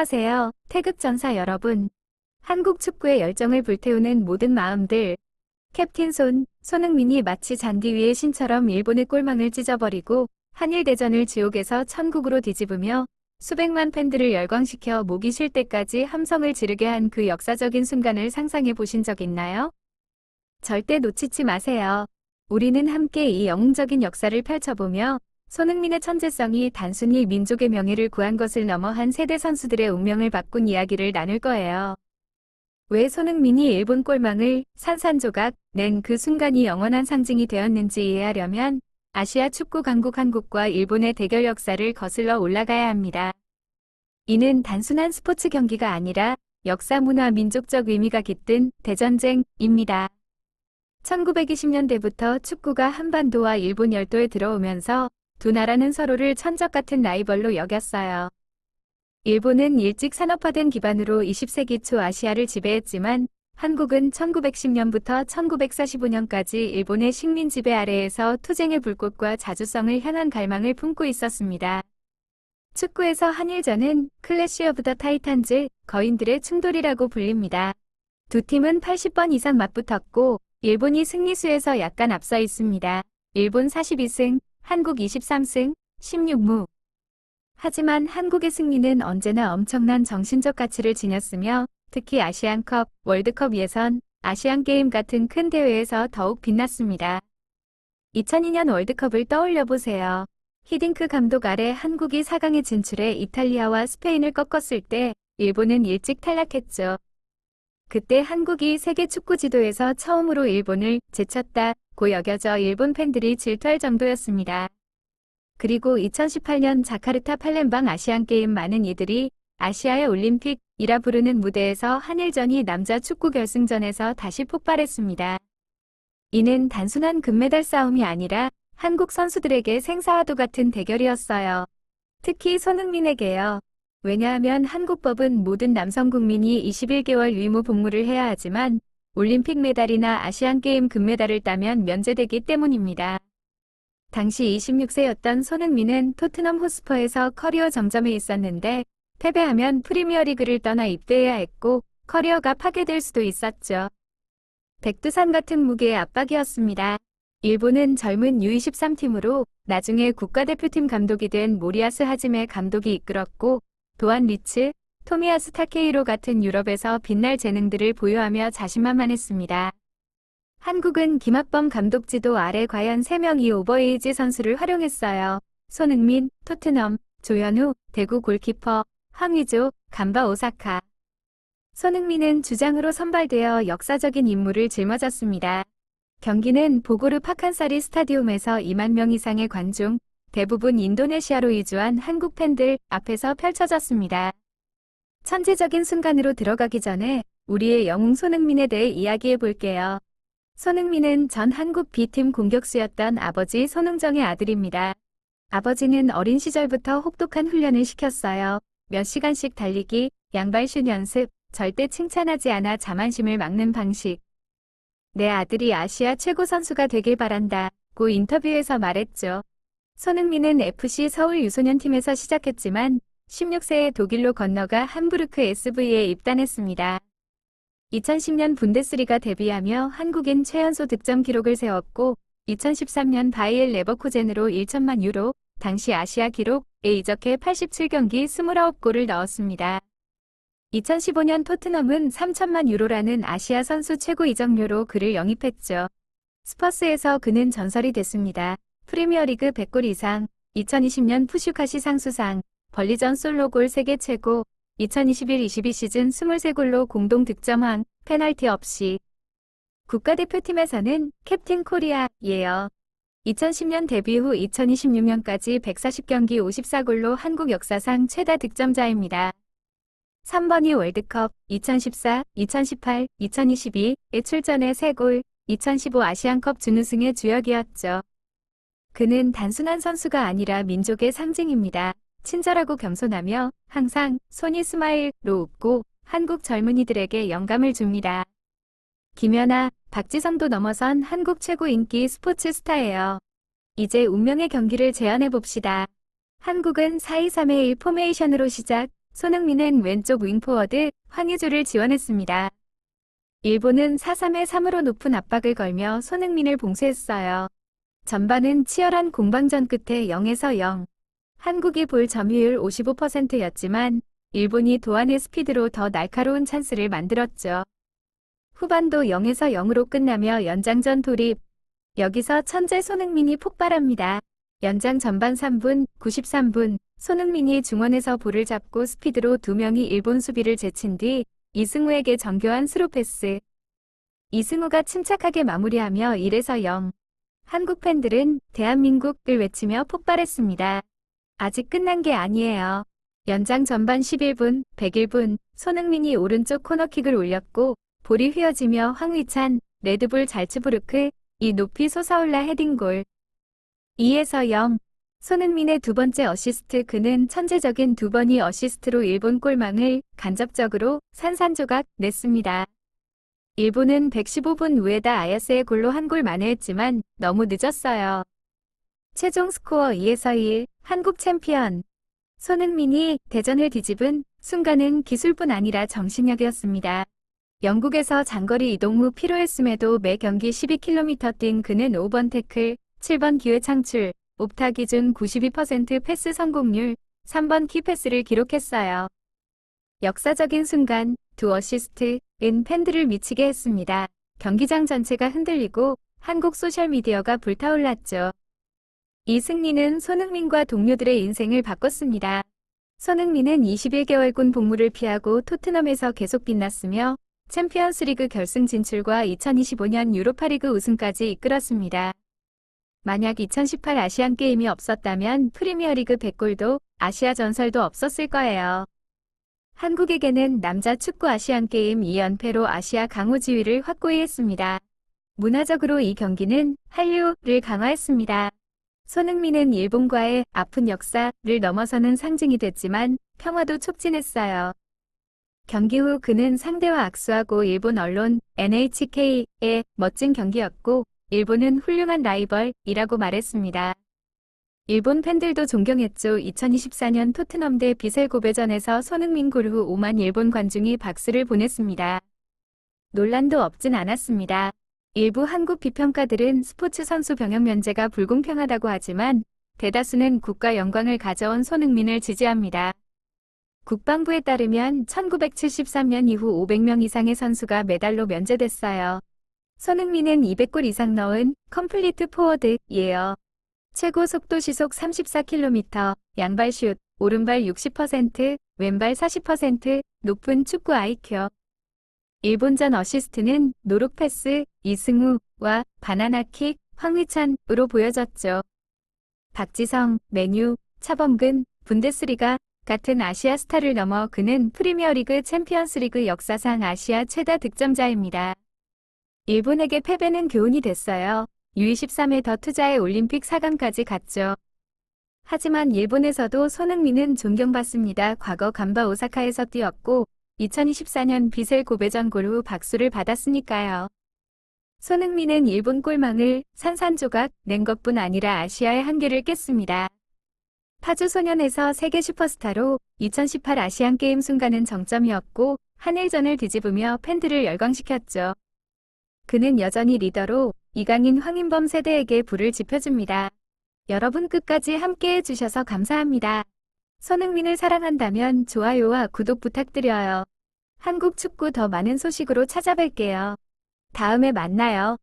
안녕하세요, 태극전사 여러분. 한국 축구의 열정을 불태우는 모든 마음들. 캡틴 손흥민이 마치 잔디 위의 신처럼 일본의 골망을 찢어버리고 한일대전을 지옥에서 천국으로 뒤집으며 수백만 팬들을 열광시켜 목이 쉴 때까지 함성을 지르게 한 그 역사적인 순간을 상상해 보신 적 있나요? 절대 놓치지 마세요. 우리는 함께 이 영웅적인 역사를 펼쳐보며 손흥민의 천재성이 단순히 민족의 명예를 구한 것을 넘어 한 세대 선수들의 운명을 바꾼 이야기를 나눌 거예요. 왜 손흥민이 일본 골망을 산산조각 낸 그 순간이 영원한 상징이 되었는지 이해하려면 아시아 축구 강국 한국과 일본의 대결 역사를 거슬러 올라가야 합니다. 이는 단순한 스포츠 경기가 아니라 역사, 문화, 민족적 의미가 깃든 대전쟁입니다. 1920년대부터 축구가 한반도와 일본 열도에 들어오면서 두 나라는 서로를 천적 같은 라이벌로 여겼어요. 일본은 일찍 산업화된 기반으로 20세기 초 아시아를 지배했지만 한국은 1910년부터 1945년까지 일본의 식민 지배 아래에서 투쟁의 불꽃과 자주성을 향한 갈망을 품고 있었습니다. 축구에서 한일전은 클래시 오브 더 타이탄즈, 거인들의 충돌이라고 불립니다. 두 팀은 80번 이상 맞붙었고 일본이 승리수에서 약간 앞서 있습니다. 일본 42승, 한국 23승, 16무. 하지만 한국의 승리는 언제나 엄청난 정신적 가치를 지녔으며 특히 아시안컵, 월드컵 예선, 아시안게임 같은 큰 대회에서 더욱 빛났습니다. 2002년 월드컵을 떠올려 보세요. 히딩크 감독 아래 한국이 4강에 진출해 이탈리아와 스페인을 꺾었을 때 일본은 일찍 탈락했죠. 그때 한국이 세계 축구 지도에서 처음으로 일본을 제쳤다고 여겨져 일본 팬들이 질투할 정도였습니다. 그리고 2018년 자카르타 팔렘방 아시안게임, 많은 이들이 아시아의 올림픽이라 부르는 무대에서 한일전이 남자 축구 결승전에서 다시 폭발했습니다. 이는 단순한 금메달 싸움이 아니라 한국 선수들에게 생사와도 같은 대결이었어요. 특히 손흥민에게요. 왜냐하면 한국법은 모든 남성 국민이 21개월 의무 복무를 해야 하지만 올림픽 메달이나 아시안게임 금메달을 따면 면제되기 때문입니다. 당시 26세였던 손흥민은 토트넘 호스퍼에서 커리어 정점에 있었는데 패배하면 프리미어리그를 떠나 입대해야 했고 커리어가 파괴될 수도 있었죠. 백두산 같은 무게의 압박이었습니다. 일본은 젊은 U23 팀으로 나중에 국가대표팀 감독이 된 모리야스 하지메 감독이 이끌었고 도안 리츠, 토미야스 타케이로 같은 유럽에서 빛날 재능들을 보유하며 자신만만했습니다. 한국은 김학범 감독 지도 아래 과연 3명의 오버에이지 선수를 활용했어요. 손흥민, 토트넘, 조현우, 대구 골키퍼, 황의조, 간바 오사카. 손흥민은 주장으로 선발되어 역사적인 임무를 짊어졌습니다. 경기는 보고르 파칸사리 스타디움에서 2만 명 이상의 관중, 대부분 인도네시아로 이주한 한국 팬들 앞에서 펼쳐졌습니다. 천재적인 순간으로 들어가기 전에 우리의 영웅 손흥민에 대해 이야기해 볼게요. 손흥민은 전 한국 B팀 공격수였던 아버지 손흥정의 아들입니다. 아버지는 어린 시절부터 혹독한 훈련을 시켰어요. 몇 시간씩 달리기, 양발슛 연습, 절대 칭찬하지 않아 자만심을 막는 방식. 내 아들이 아시아 최고 선수가 되길 바란다고 인터뷰에서 말했죠. 손흥민은 FC 서울 유소년팀에서 시작했지만 16세에 독일로 건너가 함부르크 SV에 입단했습니다. 2010년 분데스리가 데뷔하며 한국인 최연소 득점 기록을 세웠고 2013년 바이엘 레버쿠젠으로 1천만 유로, 당시 아시아 기록에 이적해 87경기 29골을 넣었습니다. 2015년 토트넘은 3천만 유로라는 아시아 선수 최고 이적료로 그를 영입했죠. 스퍼스에서 그는 전설이 됐습니다. 프리미어리그 100골 이상, 2020년 푸슈카시 상수상, 벌리전 솔로골 세계 최고, 2021-22 시즌 23골로 공동 득점왕, 페널티 없이. 국가대표팀에서는 캡틴 코리아예요. 2010년 데뷔 후 2026년까지 140경기 54골로 한국 역사상 최다 득점자입니다. 3번이 월드컵, 2014, 2018, 2022에 출전해 3골, 2015 아시안컵 준우승의 주역이었죠. 그는 단순한 선수가 아니라 민족의 상징입니다. 친절하고 겸손하며 항상 손이 스마일로 웃고 한국 젊은이들에게 영감을 줍니다. 김연아, 박지성도 넘어선 한국 최고 인기 스포츠 스타예요. 이제 운명의 경기를 재현해 봅시다. 한국은 4-2-3-1 포메이션으로 시작, 손흥민은 왼쪽 윙포워드 황의조를 지원했습니다. 일본은 4-3의 3으로 높은 압박을 걸며 손흥민을 봉쇄했어요. 전반은 치열한 공방전 끝에 0에서 0. 한국이 볼 점유율 55%였지만 일본이 도안의 스피드로 더 날카로운 찬스를 만들었죠. 후반도 0에서 0으로 끝나며 연장전 돌입. 여기서 천재 손흥민이 폭발합니다. 연장 전반 3분, 93분, 손흥민이 중원에서 볼을 잡고 스피드로 2명이 일본 수비를 제친 뒤 이승우에게 정교한 스루 패스. 이승우가 침착하게 마무리하며 1에서 0. 한국 팬들은 대한민국을 외치며 폭발했습니다. 아직 끝난 게 아니에요. 연장 전반 11분, 101분, 손흥민이 오른쪽 코너킥을 올렸고 볼이 휘어지며 황희찬, 레드불 잘츠부르크, 이 높이 솟아올라 헤딩골. 2에서 0. 손흥민의 두 번째 어시스트. 그는 천재적인 두 번의 어시스트로 일본 골망을 간접적으로 산산조각 냈습니다. 일본은 115분 우에다 아야스의 골로 한 골 만회했지만 너무 늦었어요. 최종 스코어 2에서 1, 한국 챔피언. 손흥민이 대전을 뒤집은 순간은 기술뿐 아니라 정신력이었습니다. 영국에서 장거리 이동 후 피로했음에도 매 경기 12km 뛴 그는 5번 태클, 7번 기회 창출, 옵타 기준 92% 패스 성공률, 3번 키패스를 기록했어요. 역사적인 순간, 두 어시스트는 팬들을 미치게 했습니다. 경기장 전체가 흔들리고 한국 소셜미디어가 불타올랐죠. 이 승리는 손흥민과 동료들의 인생을 바꿨습니다. 손흥민은 21개월군 복무를 피하고 토트넘에서 계속 빛났으며 챔피언스리그 결승 진출과 2025년 유로파리그 우승까지 이끌었습니다. 만약 2018 아시안게임이 없었다면 프리미어리그 100골도 아시아 전설도 없었을 거예요. 한국에게는 남자 축구 아시안게임 2연패로 아시아 강호 지위를 확고히 했습니다. 문화적으로 이 경기는 한류를 강화했습니다. 손흥민은 일본과의 아픈 역사를 넘어서는 상징이 됐지만 평화도 촉진했어요. 경기 후 그는 상대와 악수하고 일본 언론 NHK의 멋진 경기였고 일본은 훌륭한 라이벌이라고 말했습니다. 일본 팬들도 존경했죠. 2024년 토트넘 대 비셀 고베전에서 손흥민 골 후 5만 일본 관중이 박수를 보냈습니다. 논란도 없진 않았습니다. 일부 한국 비평가들은 스포츠 선수 병역 면제가 불공평하다고 하지만 대다수는 국가 영광을 가져온 손흥민을 지지합니다. 국방부에 따르면 1973년 이후 500명 이상의 선수가 메달로 면제됐어요. 손흥민은 200골 이상 넣은 컴플리트 포워드예요. 최고 속도 시속 34km, 양발 슛, 오른발 60%, 왼발 40%, 높은 축구 IQ. 일본전 어시스트는 노룩 패스, 이승우와 바나나킥, 황희찬으로 보여졌죠. 박지성, 메뉴, 차범근, 분데스리가 같은 아시아 스타를 넘어 그는 프리미어리그 챔피언스리그 역사상 아시아 최다 득점자입니다. 일본에게 패배는 교훈이 됐어요. U23에 더 투자해 올림픽 4강까지 갔죠. 하지만 일본에서도 손흥민은 존경받습니다. 과거 간바 오사카에서 뛰었고 2024년 비셀 고베전 골 후 박수를 받았으니까요. 손흥민은 일본 골망을 산산조각 낸 것뿐 아니라 아시아의 한계를 깼습니다. 파주 소년에서 세계 슈퍼스타로 2018 아시안게임 순간은 정점이었고 한일전을 뒤집으며 팬들을 열광시켰죠. 그는 여전히 리더로 이강인 황인범 세대에게 불을 지펴줍니다. 여러분 끝까지 함께해 주셔서 감사합니다. 손흥민을 사랑한다면 좋아요와 구독 부탁드려요. 한국 축구 더 많은 소식으로 찾아뵐게요. 다음에 만나요.